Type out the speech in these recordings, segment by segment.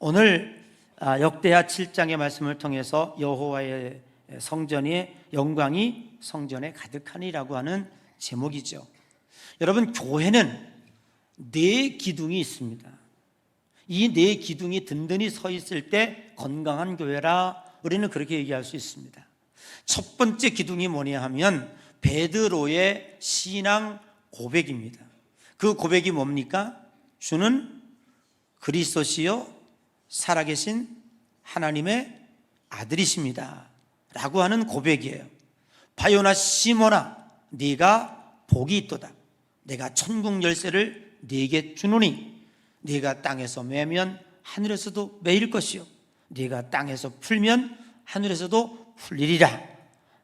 오늘 역대하 7장의 말씀을 통해서 여호와의 성전의 영광이 성전에 가득하니라고 하는 제목이죠. 여러분, 교회는 네 기둥이 있습니다. 이 네 기둥이 든든히 서 있을 때 건강한 교회라 우리는 그렇게 얘기할 수 있습니다. 첫 번째 기둥이 뭐냐 하면 베드로의 신앙 고백입니다. 그 고백이 뭡니까? 주는 그리스도시요 살아계신 하나님의 아들이십니다 라고 하는 고백이에요. 바요나 시몬아, 네가 복이 있도다. 내가 천국 열쇠를 네게 주노니 네가 땅에서 매면 하늘에서도 매일 것이요 네가 땅에서 풀면 하늘에서도 풀리리라.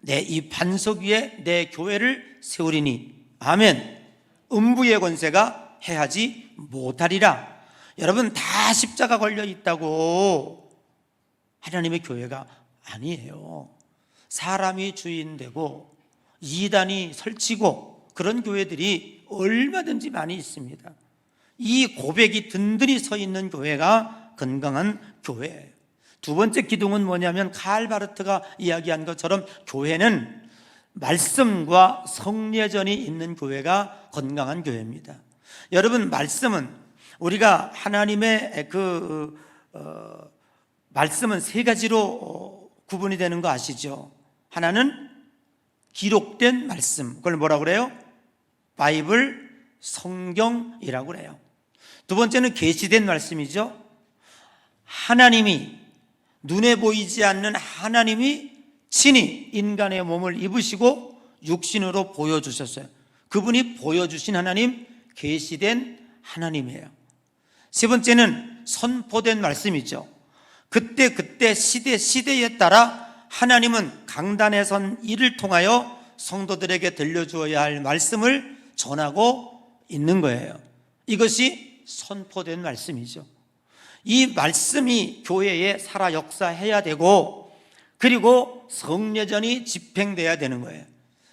내 이 반석 위에 내 교회를 세우리니 아멘. 음부의 권세가 해하지 못하리라. 여러분, 다 십자가 걸려 있다고 하나님의 교회가 아니에요. 사람이 주인되고 이단이 설치고 그런 교회들이 얼마든지 많이 있습니다. 이 고백이 든든히 서 있는 교회가 건강한 교회예요. 두 번째 기둥은 뭐냐면 칼 바르트가 이야기한 것처럼 교회는 말씀과 성례전이 있는 교회가 건강한 교회입니다. 여러분, 말씀은 우리가 하나님의 말씀은 세 가지로 구분이 되는 거 아시죠? 하나는 기록된 말씀, 그걸 뭐라고 그래요? 바이블, 성경이라고 그래요. 두 번째는 계시된 말씀이죠. 하나님이, 눈에 보이지 않는 하나님이 친히 인간의 몸을 입으시고 육신으로 보여주셨어요. 그분이 보여주신 하나님, 계시된 하나님이에요. 세 번째는 선포된 말씀이죠. 그때 시대에 따라 하나님은 강단에 선 이를 통하여 성도들에게 들려주어야 할 말씀을 전하고 있는 거예요. 이것이 선포된 말씀이죠. 이 말씀이 교회에 살아 역사해야 되고, 그리고 성례전이 집행돼야 되는 거예요.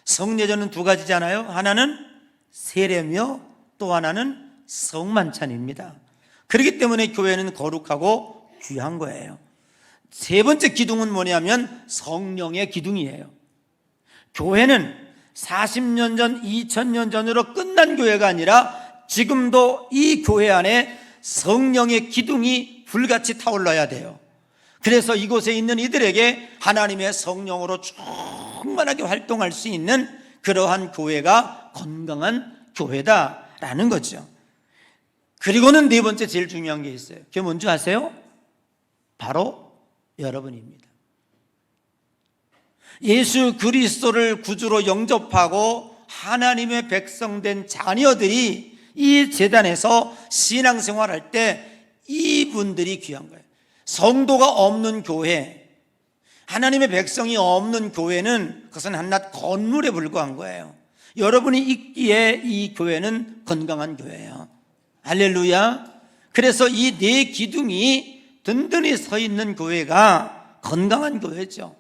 성례전은 두 가지잖아요. 하나는 세례며 또 하나는 성만찬입니다. 그렇기 때문에 교회는 거룩하고 귀한 거예요. 세 번째 기둥은 뭐냐면 성령의 기둥이에요. 교회는 40년 전, 2000년 전으로 끝난 교회가 아니라 지금도 이 교회 안에 성령의 기둥이 불같이 타올라야 돼요. 그래서 이곳에 있는 이들에게 하나님의 성령으로 충만하게 활동할 수 있는 그러한 교회가 건강한 교회다라는 거죠. 그리고는 네 번째 제일 중요한 게 있어요. 그게 뭔지 아세요? 바로 여러분입니다. 예수 그리스도를 구주로 영접하고 하나님의 백성된 자녀들이 이 제단에서 신앙생활할 때 이분들이 귀한 거예요. 성도가 없는 교회, 하나님의 백성이 없는 교회는 그것은 한낱 건물에 불과한 거예요. 여러분이 있기에 이 교회는 건강한 교회예요. 할렐루야. 그래서 이 네 기둥이 든든히 서 있는 교회가 건강한 교회죠.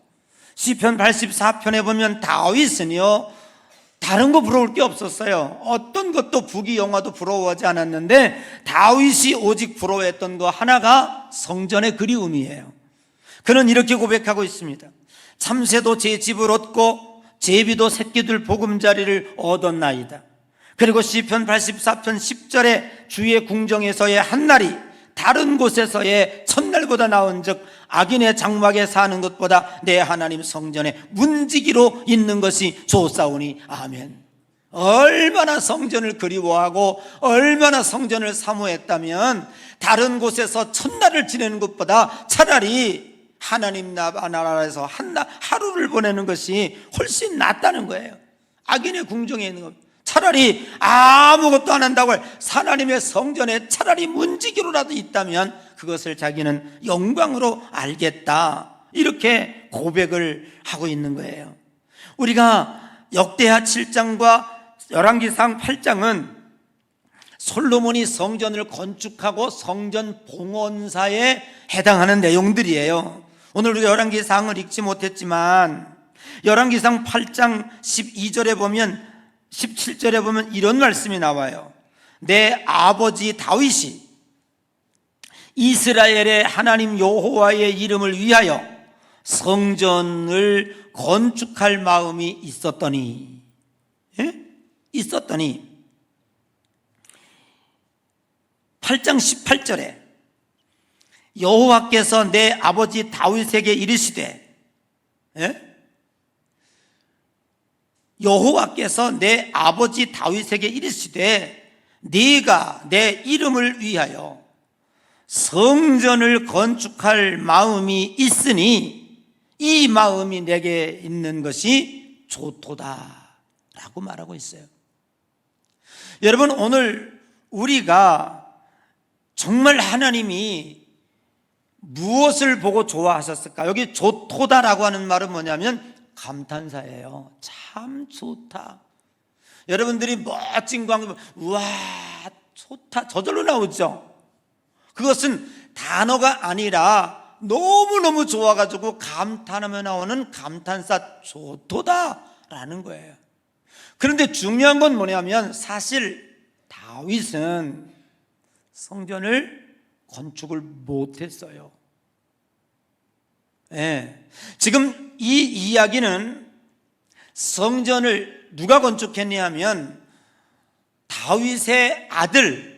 시편 84편에 보면 다윗은요, 다른 거 부러울 게 없었어요. 어떤 것도 부귀영화도 부러워하지 않았는데 다윗이 오직 부러워했던 거 하나가 성전의 그리움이에요. 그는 이렇게 고백하고 있습니다. 참새도 제 집을 얻고 제비도 새끼들 보금자리를 얻었나이다. 그리고 시편 84편 10절에 주의 궁정에서의 한날이 다른 곳에서의 첫날보다 나은즉 악인의 장막에 사는 것보다 내 하나님 성전에 문지기로 있는 것이 좋사오니 아멘. 얼마나 성전을 그리워하고 얼마나 성전을 사모했다면 다른 곳에서 첫날을 지내는 것보다 차라리 하나님 나라에서 하루를 보내는 것이 훨씬 낫다는 거예요. 악인의 궁정에 있는 것, 차라리 아무것도 안 한다고 하나님의 성전에 차라리 문지기로라도 있다면 그것을 자기는 영광으로 알겠다, 이렇게 고백을 하고 있는 거예요. 우리가 역대하 7장과 열왕기상 8장은 솔로몬이 성전을 건축하고 성전 봉헌사에 해당하는 내용들이에요. 오늘 우리가 열왕기상을 읽지 못했지만 열왕기상 8장 12절에 보면 17절에 보면 이런 말씀이 나와요. 내 아버지 다윗이 이스라엘의 하나님 여호와의 이름을 위하여 성전을 건축할 마음이 있었더니, 있었더니 8장 18절에 여호와께서 내 아버지 다윗에게 이르시되, 여호와께서 내 아버지 다윗에게 이르시되 네가 내 이름을 위하여 성전을 건축할 마음이 있으니 이 마음이 내게 있는 것이 좋도다 라고 말하고 있어요. 여러분, 오늘 우리가 정말 하나님이 무엇을 보고 좋아하셨을까? 여기 좋도다라고 하는 말은 뭐냐면 감탄사예요. 참 좋다. 여러분들이 멋진 광고, 우와 좋다 저절로 나오죠. 그것은 단어가 아니라 너무너무 좋아가지고 감탄하며 나오는 감탄사 좋도다라는 거예요. 그런데 중요한 건 뭐냐면 사실 다윗은 성전을 건축을 못했어요. 지금 이 이야기는 성전을 누가 건축했냐면 다윗의 아들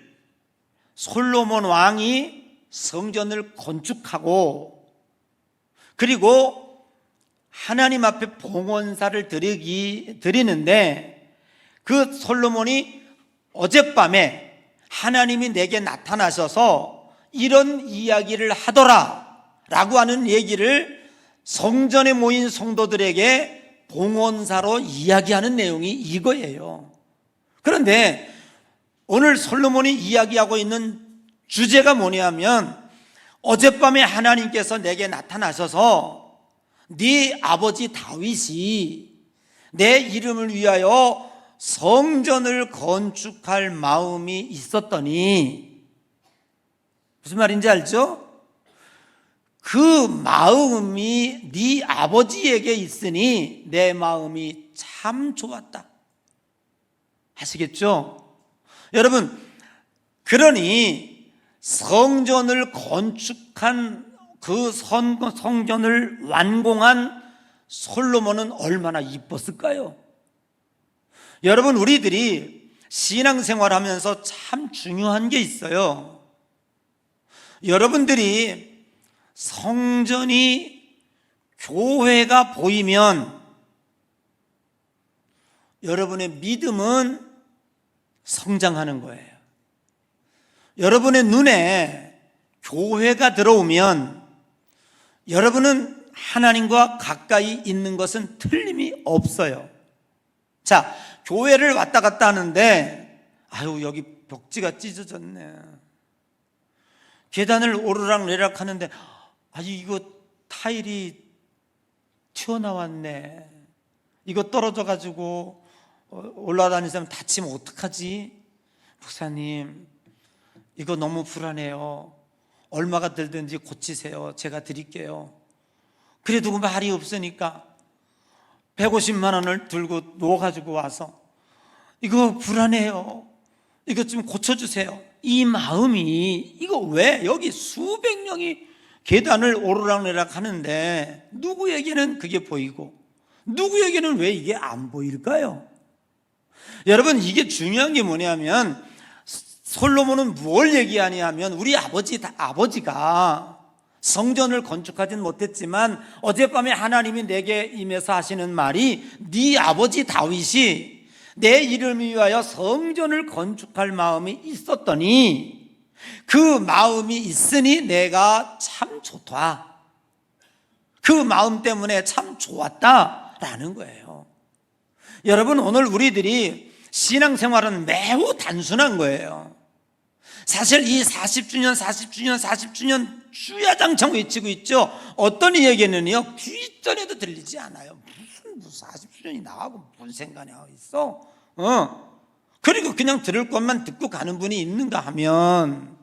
솔로몬 왕이 성전을 건축하고, 그리고 하나님 앞에 봉헌사를 드리는데 그 솔로몬이 어젯밤에 하나님이 내게 나타나셔서 이런 이야기를 하더라 라고 하는 얘기를 성전에 모인 성도들에게 봉헌사로 이야기하는 내용이 이거예요. 그런데 오늘 솔로몬이 이야기하고 있는 주제가 뭐냐면 어젯밤에 하나님께서 내게 나타나셔서 네 아버지 다윗이 내 이름을 위하여 성전을 건축할 마음이 있었더니, 무슨 말인지 알죠? 그 마음이 네 아버지에게 있으니 내 마음이 참 좋았다. 아시겠죠? 여러분, 그러니 성전을 건축한 그 성전을 완공한 솔로몬은 얼마나 이뻤을까요? 여러분, 우리들이 신앙생활하면서 참 중요한 게 있어요. 여러분들이 성전이, 교회가 보이면 여러분의 믿음은 성장하는 거예요. 여러분의 눈에 교회가 들어오면 여러분은 하나님과 가까이 있는 것은 틀림이 없어요. 자, 교회를 왔다 갔다 하는데 아유 여기 벽지가 찢어졌네, 계단을 오르락내리락 하는데 아유 이거 타일이 튀어나왔네, 이거 떨어져 가지고 올라다니면 다치면 어떡하지? 목사님 이거 너무 불안해요, 얼마가 들든지 고치세요, 제가 드릴게요. 그래도 말이 없으니까 150만 원을 들고 누워가지고 와서 이거 불안해요, 이거 좀 고쳐주세요. 이 마음이, 이거 왜 여기 수백 명이 계단을 오르락내리락 하는데 누구에게는 그게 보이고 누구에게는 왜 이게 안 보일까요? 여러분, 이게 중요한 게 뭐냐면 솔로몬은 뭘 얘기하냐면 우리 아버지가 성전을 건축하진 못했지만 어젯밤에 하나님이 내게 임해서 하시는 말이 네 아버지 다윗이 내 이름을 위하여 성전을 건축할 마음이 있었더니 그 마음이 있으니 내가 참 좋다, 그 마음 때문에 참 좋았다라는 거예요. 여러분, 오늘 우리들이 신앙생활은 매우 단순한 거예요. 사실 이 40주년 주야장창 외치고 있죠. 어떤 얘기는요 뒷전에도 들리지 않아요. 무슨 40주년이 나하고 무슨 상관이 있어? 그리고 그냥 들을 것만 듣고 가는 분이 있는가 하면,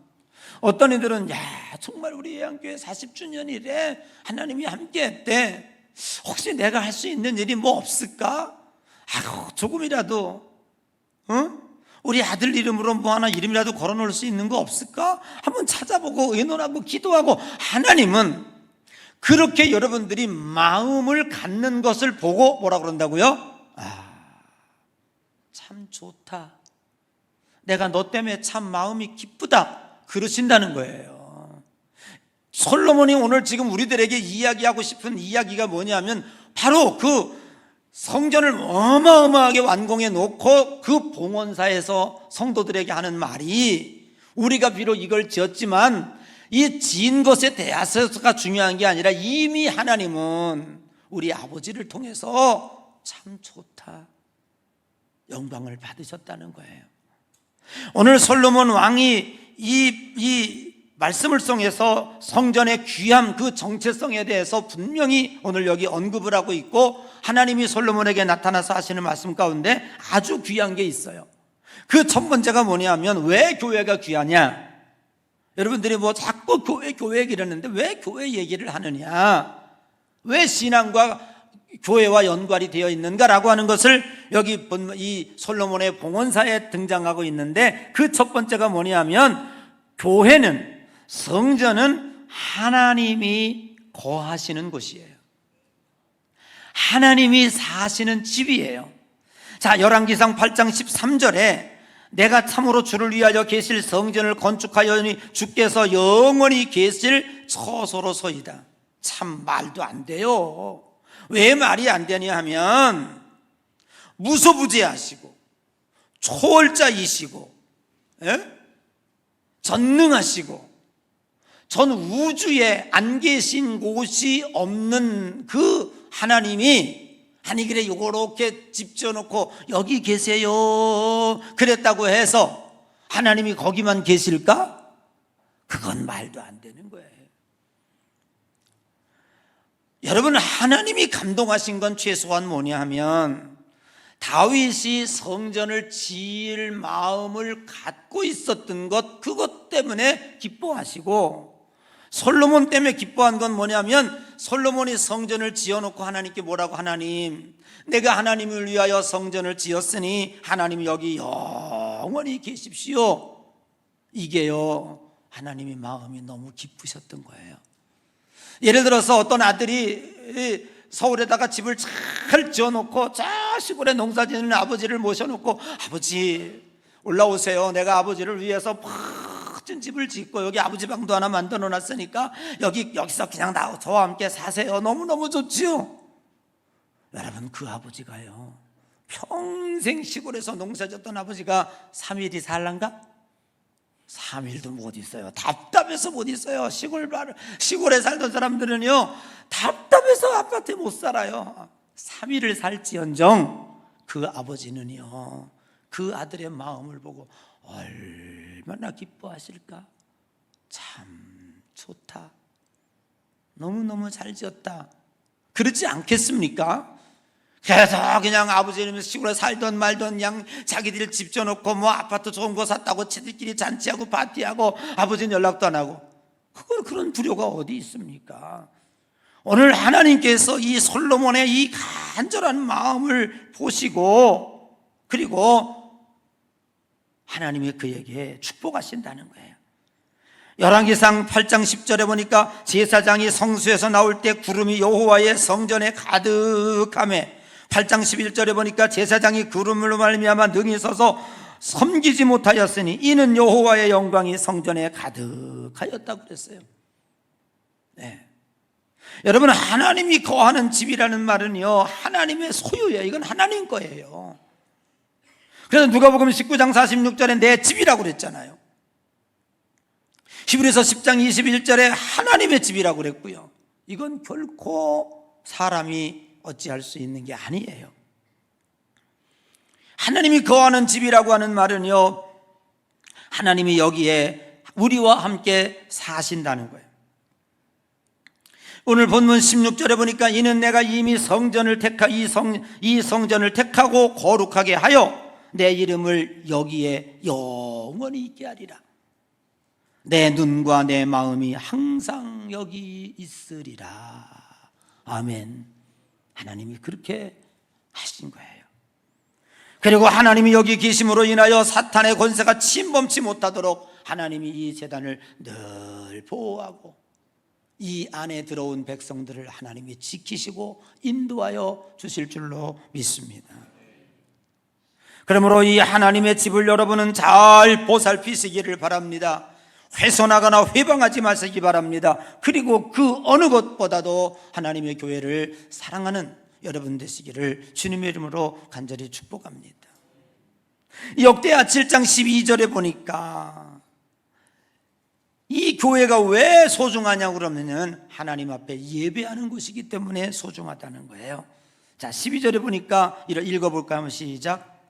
어떤 이들은 야 정말 우리 예양교회 40주년이래, 하나님이 함께했대, 혹시 내가 할 수 있는 일이 뭐 없을까? 아유 조금이라도 우리 아들 이름으로 뭐 하나 이름이라도 걸어놓을 수 있는 거 없을까? 한번 찾아보고 의논하고 기도하고. 하나님은 그렇게 여러분들이 마음을 갖는 것을 보고 뭐라 그런다고요? 참 좋다, 내가 너 때문에 참 마음이 기쁘다, 그러신다는 거예요. 솔로몬이 오늘 지금 우리들에게 이야기하고 싶은 이야기가 뭐냐면 바로 그 성전을 어마어마하게 완공해 놓고 그 봉헌사에서 성도들에게 하는 말이, 우리가 비록 이걸 지었지만 이 지은 것에 대해서가 중요한 게 아니라 이미 하나님은 우리 아버지를 통해서 참 좋다, 영광을 받으셨다는 거예요. 오늘 솔로몬 왕이 이 말씀을 통해서 성전의 귀함, 그 정체성에 대해서 분명히 오늘 여기 언급을 하고 있고, 하나님이 솔로몬에게 나타나서 하시는 말씀 가운데 아주 귀한 게 있어요. 그 첫 번째가 뭐냐면, 왜 교회가 귀하냐? 여러분들이 뭐 자꾸 교회 얘기를 하는데 왜 교회 얘기를 하느냐, 왜 신앙과 교회와 연관이 되어 있는가라고 하는 것을 여기 이 솔로몬의 봉헌사에 등장하고 있는데, 그 첫 번째가 뭐냐면, 교회는, 성전은 하나님이 거하시는 곳이에요. 하나님이 사시는 집이에요. 자, 열왕기상 8장 13절에 내가 참으로 주를 위하여 계실 성전을 건축하여니 주께서 영원히 계실 처소로소이다. 참 말도 안 돼요. 왜 말이 안 되냐 하면, 무소부재하시고 초월자이시고 전능하시고 전 우주에 안 계신 곳이 없는 그 하나님이, 아니 그래 요렇게 집 지어놓고 여기 계세요 그랬다고 해서 하나님이 거기만 계실까? 그건 말도 안 되는 거예요. 여러분, 하나님이 감동하신 건 최소한 뭐냐 하면, 다윗이 성전을 지을 마음을 갖고 있었던 것, 그것 때문에 기뻐하시고, 솔로몬 때문에 기뻐한 건 뭐냐면, 솔로몬이 성전을 지어놓고 하나님께 뭐라고, 하나님, 내가 하나님을 위하여 성전을 지었으니 하나님 여기 영원히 계십시오. 이게요, 하나님의 마음이 너무 기쁘셨던 거예요. 예를 들어서 어떤 아들이 서울에다가 집을 잘 지어놓고 저 시골에 농사 짓는 아버지를 모셔놓고, 아버지 올라오세요, 내가 아버지를 위해서 멋진 집을 짓고 여기 아버지 방도 하나 만들어 놨으니까 여기서 그냥 저와 함께 사세요. 너무너무 좋지요. 여러분, 그 아버지가요, 평생 시골에서 농사 짓던 아버지가 3일이 살란가? 3일도 못 있어요. 답답해서 못 있어요. 시골에 살던 사람들은요, 답답해서 아파트에 못 살아요. 3일을 살지언정 그 아버지는요, 그 아들의 마음을 보고 얼마나 기뻐하실까? 참 좋다, 너무너무 잘 지었다, 그러지 않겠습니까? 그래서 그냥 아버지는 시골에 살던 말던 그냥 자기들 집 져놓고 뭐 아파트 좋은 거 샀다고 지들끼리 잔치하고 파티하고, 아버지는 연락도 안 하고, 그런 불효가 어디 있습니까? 오늘 하나님께서 이 솔로몬의 이 간절한 마음을 보시고, 그리고 하나님이 그에게 축복하신다는 거예요. 열왕기상 8장 10절에 보니까 제사장이 성수에서 나올 때 구름이 여호와의 성전에 가득하매, 8장 11절에 보니까 제사장이 구름으로 말미암아 능히 서서 섬기지 못하였으니 이는 여호와의 영광이 성전에 가득하였다고 그랬어요. 네. 여러분, 하나님이 거하는 집이라는 말은요, 하나님의 소유예요. 이건 하나님 거예요. 그래서 누가복음 19장 46절에 내 집이라고 그랬잖아요. 히브리서 10장 21절에 하나님의 집이라고 그랬고요. 이건 결코 사람이 어찌할 수 있는 게 아니에요. 하나님이 거하는 집이라고 하는 말은요, 하나님이 여기에 우리와 함께 사신다는 거예요. 오늘 본문 16절에 보니까 이는 내가 이미 성전을 이 성전을 택하고 거룩하게 하여 내 이름을 여기에 영원히 있게 하리라. 내 눈과 내 마음이 항상 여기 있으리라. 아멘. 하나님이 그렇게 하신 거예요. 그리고 하나님이 여기 계심으로 인하여 사탄의 권세가 침범치 못하도록 하나님이 이 제단을 늘 보호하고 이 안에 들어온 백성들을 하나님이 지키시고 인도하여 주실 줄로 믿습니다. 그러므로 이 하나님의 집을 여러분은 잘 보살피시기를 바랍니다. 훼손하거나 회방하지 마시기 바랍니다. 그리고 그 어느 것보다도 하나님의 교회를 사랑하는 여러분 되시기를 주님의 이름으로 간절히 축복합니다. 역대하 7장 12절에 보니까 이 교회가 왜 소중하냐고 그러면 하나님 앞에 예배하는 곳이기 때문에 소중하다는 거예요. 자, 12절에 보니까 읽어볼까 하면 시작.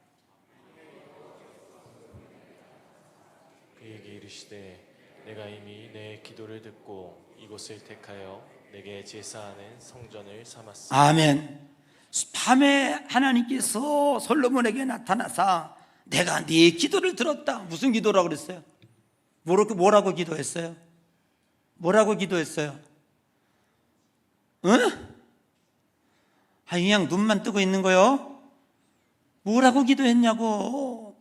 그에게 이르시되 내가 이미 내 기도를 듣고 이곳을 택하여 내게 제사하는 성전을 삼았으니. 아멘. 밤에 하나님께서 솔로몬에게 나타나사 내가 네 기도를 들었다. 무슨 기도라고 그랬어요? 뭐라고 기도했어요? 뭐라고 기도했어요? 응? 그냥 눈만 뜨고 있는 거요? 뭐라고 기도했냐고.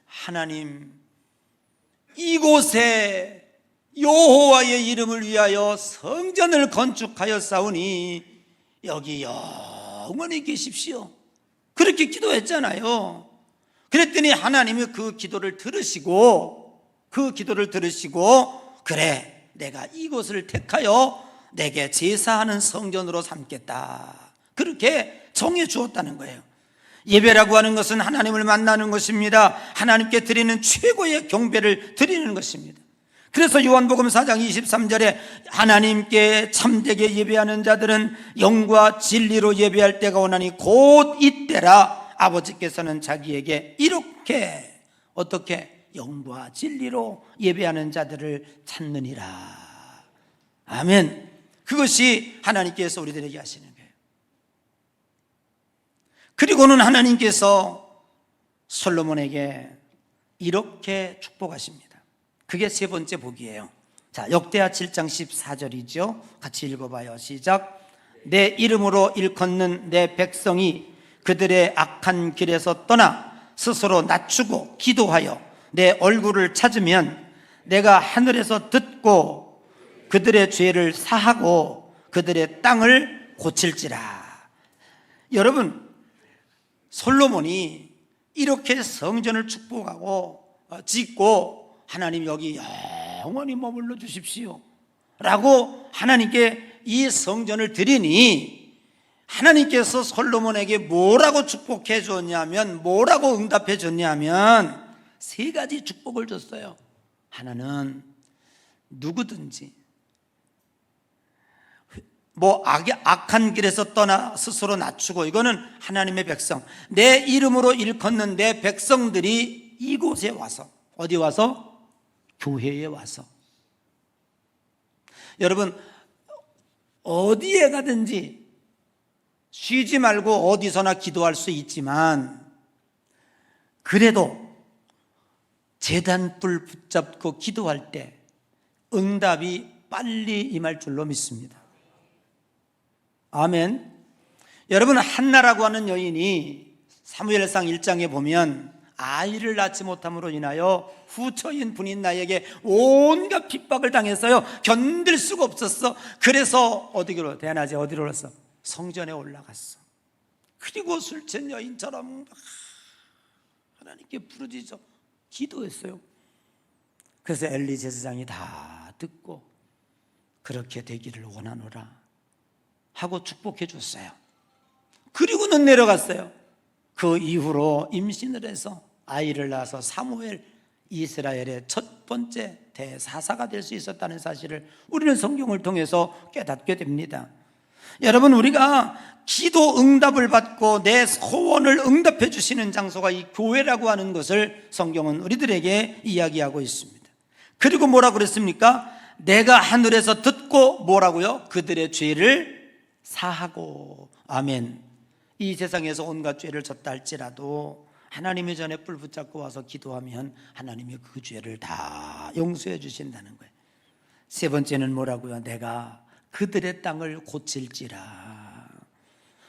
하나님, 이곳에 여호와의 이름을 위하여 성전을 건축하였사오니 여기 영원히 계십시오. 그렇게 기도했잖아요. 그랬더니 하나님이 그 기도를 들으시고 그래, 내가 이곳을 택하여 내게 제사하는 성전으로 삼겠다. 그렇게 정해 주었다는 거예요. 예배라고 하는 것은 하나님을 만나는 것입니다. 하나님께 드리는 최고의 경배를 드리는 것입니다. 그래서 요한복음 4장 23절에 하나님께 참되게 예배하는 자들은 영과 진리로 예배할 때가 오나니 곧 이때라. 아버지께서는 자기에게 이렇게 어떻게 영과 진리로 예배하는 자들을 찾느니라. 아멘. 그것이 하나님께서 우리들에게 하시는 거예요. 그리고는 하나님께서 솔로몬에게 이렇게 축복하십니다. 그게 세 번째 복이에요. 자, 역대하 7장 14절이죠. 같이 읽어봐요. 시작. 내 이름으로 일컫는 내 백성이 그들의 악한 길에서 떠나 스스로 낮추고 기도하여 내 얼굴을 찾으면 내가 하늘에서 듣고 그들의 죄를 사하고 그들의 땅을 고칠지라. 여러분, 솔로몬이 이렇게 성전을 축복하고 짓고 하나님 여기 영원히 머물러 주십시오 라고 하나님께 이 성전을 드리니 하나님께서 솔로몬에게 뭐라고 축복해 줬냐면, 뭐라고 응답해 줬냐면 세 가지 축복을 줬어요. 하나는 누구든지 악한 길에서 떠나 스스로 낮추고, 이거는 하나님의 백성, 내 이름으로 일컫는 내 백성들이 이곳에 와서, 어디 와서? 교회에 와서. 여러분, 어디에 가든지 쉬지 말고 어디서나 기도할 수 있지만 그래도 제단불 붙잡고 기도할 때 응답이 빨리 임할 줄로 믿습니다. 아멘. 여러분, 한나라고 하는 여인이 사무엘상 1장에 보면 아이를 낳지 못함으로 인하여 후처인 분인 나에게 온갖 핍박을 당했어요. 견딜 수가 없었어. 그래서 어디로 대낮에 어디로 올랐어? 성전에 올라갔어. 그리고 술 취한 여인처럼 하나님께 부르짖어 기도했어요. 그래서 엘리 제사장이 다 듣고 그렇게 되기를 원하노라 하고 축복해 줬어요. 그리고는 내려갔어요. 그 이후로 임신을 해서 아이를 낳아서 사무엘, 이스라엘의 첫 번째 대사사가 될 수 있었다는 사실을 우리는 성경을 통해서 깨닫게 됩니다. 여러분, 우리가 기도 응답을 받고 내 소원을 응답해 주시는 장소가 이 교회라고 하는 것을 성경은 우리들에게 이야기하고 있습니다. 그리고 뭐라고 그랬습니까? 내가 하늘에서 듣고 뭐라고요? 그들의 죄를 사하고. 아멘. 이 세상에서 온갖 죄를 졌다 할지라도 하나님의 전에 뿔 붙잡고 와서 기도하면 하나님이 그 죄를 다 용서해 주신다는 거예요. 세 번째는 뭐라고요? 내가 그들의 땅을 고칠지라.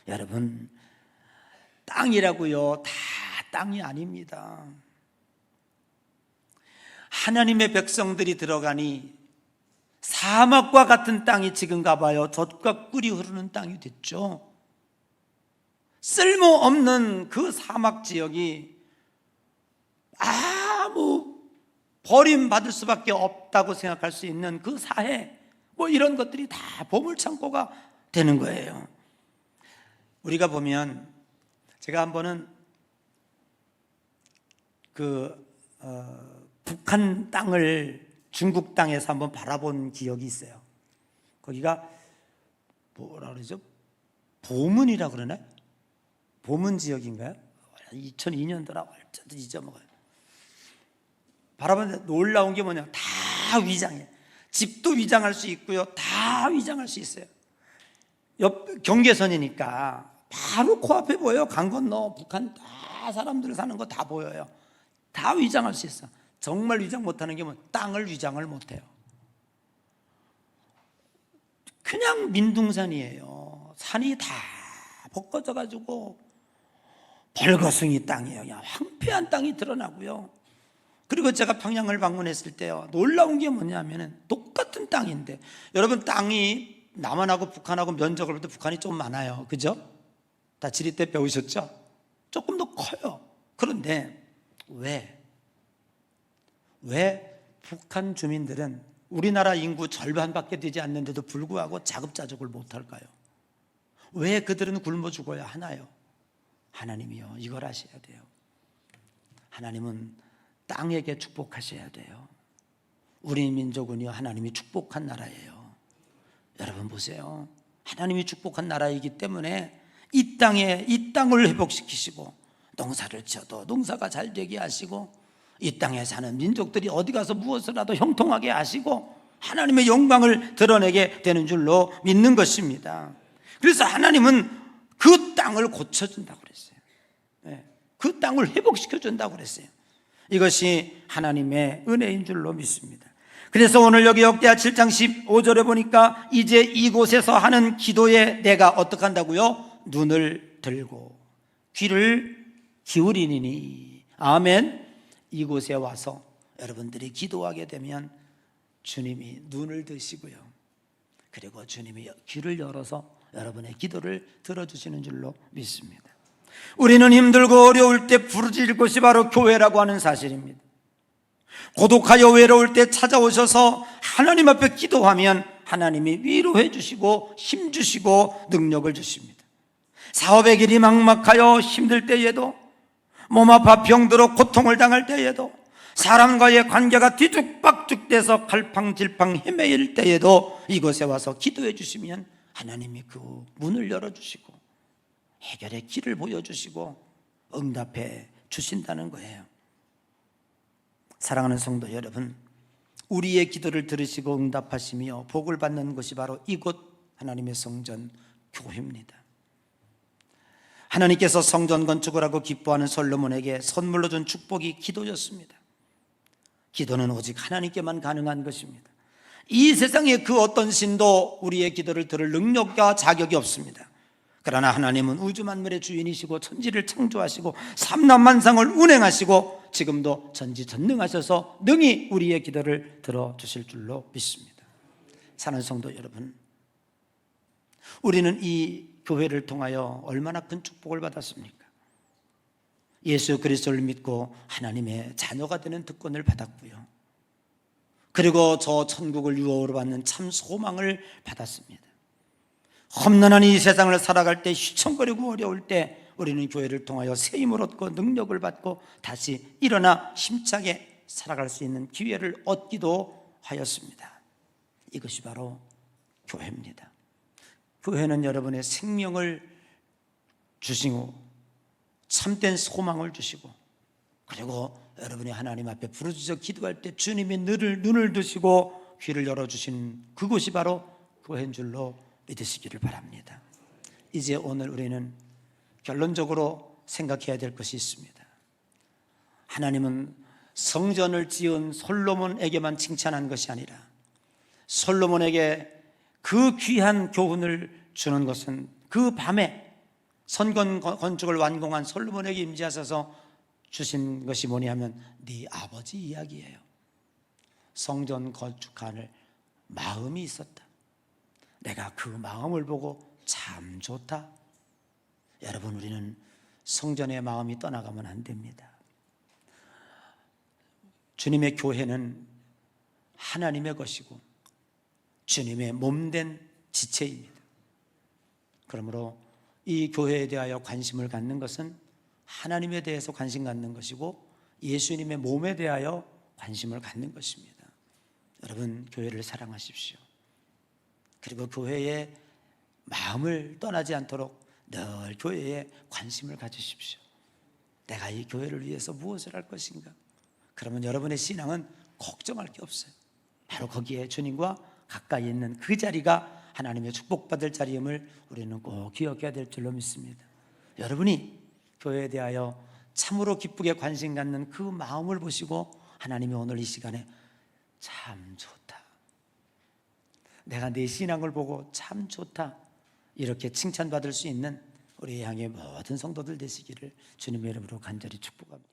여러분, 땅이라고요 다 땅이 아닙니다. 하나님의 백성들이 들어가니 사막과 같은 땅이 지금 가봐요. 젖과 꿀이 흐르는 땅이 됐죠. 쓸모없는 그 사막 지역이 아무 버림받을 수밖에 없다고 생각할 수 있는 그 사해, 뭐 이런 것들이 다 보물창고가 되는 거예요. 우리가 보면, 제가 한 번은 북한 땅을 중국 땅에서 한번 바라본 기억이 있어요. 거기가 뭐라 그러죠? 보문이라 그러나요? 보문 지역인가요? 2002년도라 완전히 잊어먹어요. 바라보는데 놀라운 게 뭐냐, 다 위장이에요. 집도 위장할 수 있고요, 다 위장할 수 있어요. 옆 경계선이니까 바로 코앞에 보여요. 강 건너 북한 다 사람들 사는 거 다 보여요. 다 위장할 수 있어. 정말 위장 못하는 게 뭐, 땅을 위장을 못해요. 그냥 민둥산이에요. 산이 다 벗겨져 가지고 벌거숭이 땅이에요. 그냥 황폐한 땅이 드러나고요. 그리고 제가 평양을 방문했을 때요, 놀라운 게 뭐냐면은 똑같은 땅인데, 여러분 땅이 남한하고 북한하고 면적을 볼 때 북한이 좀 많아요. 그죠? 다 지리 때 배우셨죠? 조금 더 커요. 그런데 왜 북한 주민들은 우리나라 인구 절반밖에 되지 않는데도 불구하고 자급자족을 못할까요? 왜 그들은 굶어 죽어야 하나요? 하나님이요, 이걸 아셔야 돼요. 하나님은 땅에게 축복하셔야 돼요. 우리 민족은요, 하나님이 축복한 나라예요. 여러분 보세요. 하나님이 축복한 나라이기 때문에 이 땅을 회복시키시고, 농사를 지어도 농사가 잘 되게 하시고, 이 땅에 사는 민족들이 어디 가서 무엇을 하도 형통하게 하시고, 하나님의 영광을 드러내게 되는 줄로 믿는 것입니다. 그래서 하나님은 그 땅을 고쳐준다고 그랬어요. 그 땅을 회복시켜준다고 그랬어요. 이것이 하나님의 은혜인 줄로 믿습니다. 그래서 오늘 여기 역대하 7장 15절에 보니까, 이제 이곳에서 하는 기도에 내가 어떻게 한다고요? 눈을 들고 귀를 기울이니. 아멘. 이곳에 와서 여러분들이 기도하게 되면 주님이 눈을 드시고요, 그리고 주님이 귀를 열어서 여러분의 기도를 들어주시는 줄로 믿습니다. 우리는 힘들고 어려울 때 부르짖을 곳이 바로 교회라고 하는 사실입니다. 고독하여 외로울 때 찾아오셔서 하나님 앞에 기도하면 하나님이 위로해 주시고 힘 주시고 능력을 주십니다. 사업의 길이 막막하여 힘들 때에도, 몸 아파 병들어 고통을 당할 때에도, 사람과의 관계가 뒤죽박죽돼서 갈팡질팡 헤매일 때에도 이곳에 와서 기도해 주시면 하나님이 그 문을 열어주시고 해결의 길을 보여주시고 응답해 주신다는 거예요. 사랑하는 성도 여러분, 우리의 기도를 들으시고 응답하시며 복을 받는 것이 바로 이곳 하나님의 성전 교회입니다. 하나님께서 성전 건축을 하고 기뻐하는 솔로몬에게 선물로 준 축복이 기도였습니다. 기도는 오직 하나님께만 가능한 것입니다. 이 세상에 그 어떤 신도 우리의 기도를 들을 능력과 자격이 없습니다. 그러나 하나님은 우주 만물의 주인이시고 천지를 창조하시고 삼라만상을 운행하시고 지금도 전지전능하셔서 능히 우리의 기도를 들어주실 줄로 믿습니다. 사랑하는 성도 여러분, 우리는 이 교회를 통하여 얼마나 큰 축복을 받았습니까? 예수 그리스도를 믿고 하나님의 자녀가 되는 특권을 받았고요, 그리고 저 천국을 유업으로 받는 참 소망을 받았습니다. 험난한 이 세상을 살아갈 때, 휘청거리고 어려울 때 우리는 교회를 통하여 새 힘을 얻고 능력을 받고 다시 일어나 힘차게 살아갈 수 있는 기회를 얻기도 하였습니다. 이것이 바로 교회입니다. 교회는 여러분의 생명을 주시고 참된 소망을 주시고, 그리고 여러분이 하나님 앞에 부르짖어 기도할 때 주님이 눈을 드시고 귀를 열어주신 그곳이 바로 교회인 줄로 믿으시기를 바랍니다. 이제 오늘 우리는 결론적으로 생각해야 될 것이 있습니다. 하나님은 성전을 지은 솔로몬에게만 칭찬한 것이 아니라 솔로몬에게 그 귀한 교훈을 주는 것은 그 밤에 성전 건축을 완공한 솔로몬에게 임재하셔서 주신 것이 뭐냐 하면 네 아버지 이야기예요. 성전 건축할 마음이 있었다. 내가 그 마음을 보고 참 좋다. 여러분, 우리는 성전의 마음이 떠나가면 안 됩니다. 주님의 교회는 하나님의 것이고 주님의 몸된 지체입니다. 그러므로 이 교회에 대하여 관심을 갖는 것은 하나님에 대해서 관심 갖는 것이고 예수님의 몸에 대하여 관심을 갖는 것입니다. 여러분, 교회를 사랑하십시오. 그리고 교회의 마음을 떠나지 않도록 늘 교회에 관심을 가지십시오. 내가 이 교회를 위해서 무엇을 할 것인가? 그러면 여러분의 신앙은 걱정할 게 없어요. 바로 거기에 주님과 가까이 있는 그 자리가 하나님의 축복받을 자리임을 우리는 꼭 기억해야 될 줄로 믿습니다. 여러분이 교회에 대하여 참으로 기쁘게 관심 갖는 그 마음을 보시고 하나님이 오늘 이 시간에 참 좋다, 내가 내 신앙을 보고 참 좋다, 이렇게 칭찬받을 수 있는 우리 향의 모든 성도들 되시기를 주님의 이름으로 간절히 축복합니다.